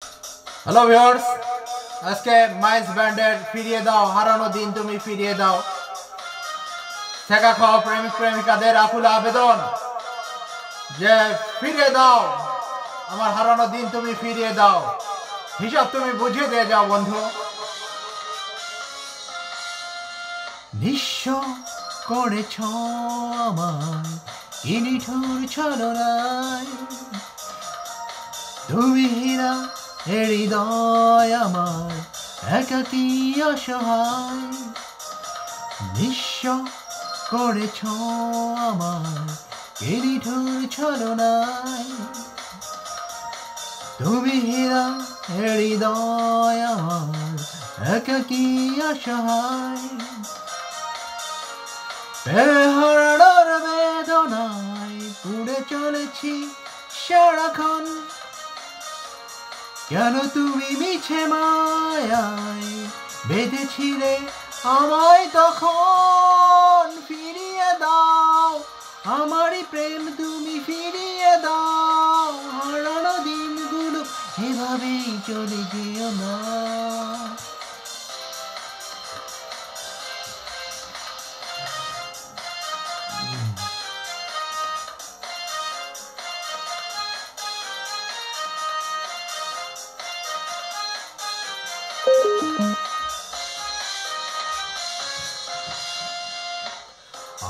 Hello viewers, আজকে মাইস ব্যান্ডের ফিরিয়ে দাও হারানো দিন তুমি ফিরিয়ে দাও ছেঁকা খাওয়া প্রেমিক প্রেমিকাদের আকুল আবেদন যে ফিরিয়ে দাও আমার হারানো দিন তুমি ফিরিয়ে দাও, হিসাব তুমি বুঝিয়ে দিয়ে যাও বন্ধু। নিঃস্ব করেছ আমায় কি নিঠুর ছলনায়, তুমি হীরা এ হৃদয় আমার একাকী অসহায়। নিঃস্ব করেছ আমায় কি নিঠুর ছলনায়, তুমি হীরা এ হৃদয় আমার একাকী অসহায়। হারানোর বেদনায় পুড়ে চলেছি সারাক্ষণ, কেন তুমি মিছে মায়ায় বেঁধেছিলে আমায় তখন। ফিরিয়ে দাও আমারই প্রেম তুমি ফিরিয়ে দাও, হারানো দিনগুলো এভাবেই চলে যেও না।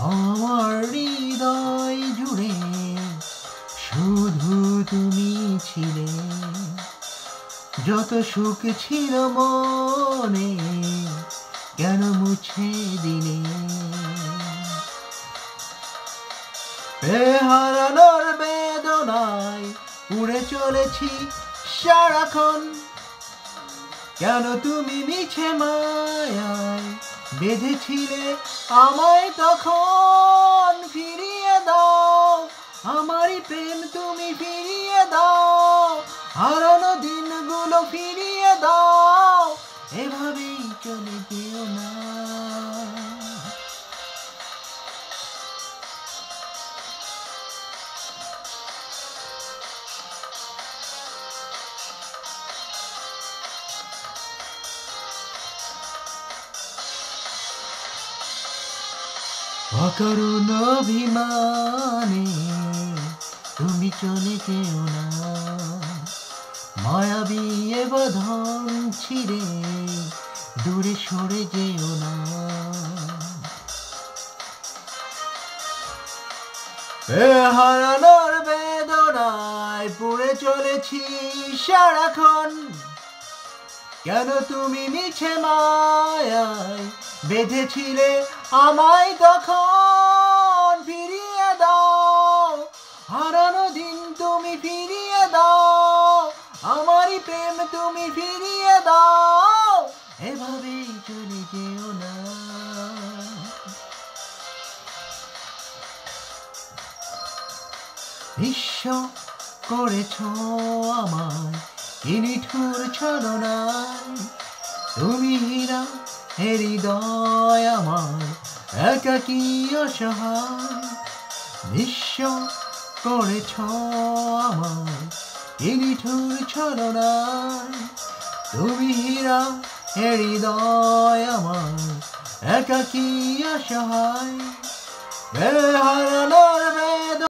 আমার হৃদয় জুড়ে শুধু তুমি ছিলে, যত সুখ ছিল মনে কেন মুছে দিলে। হারানোর বেদনায় পুড়ে চলেছি সারাক্ষণ, কেন তুমি মিছে মায়ায় বেঁধেছিলে আমায় তখন। ফিরিয়ে দাও আমারই প্রেম তুমি ফিরিয়ে দাও, হারানো দিনগুলো ফিরিয়ে দাও, এভাবেই চলে যেও না। অকারণ অভিমানে তুমি চলে যেও না, মায়াবী এ বাঁধন ছিঁড়ে দূরে সরে যেও না। হারানোর বেদনায় পুড়ে চলেছি সারাক্ষণ, কেন তুমি মিছে মায়ায় বেঁধেছিলে আমায় তখন। ফিরিয়ে দাও হারানো দিন তুমি ফিরিয়ে দাও, আমারই প্রেম তুমি ফিরিয়ে দাও, এভাবেই চলে যেও না। নিঃস্ব করেছ আমায় কি নিঠুর ছলনায়, তুমি হীরা এ হৃদয় আমার একাকী অসহায়। নিঃস্ব করেছ আমায় কি নিঠুর ছলনায়, তুমি হীরা এ হৃদয় আমার একাকী অসহায়। হারানোর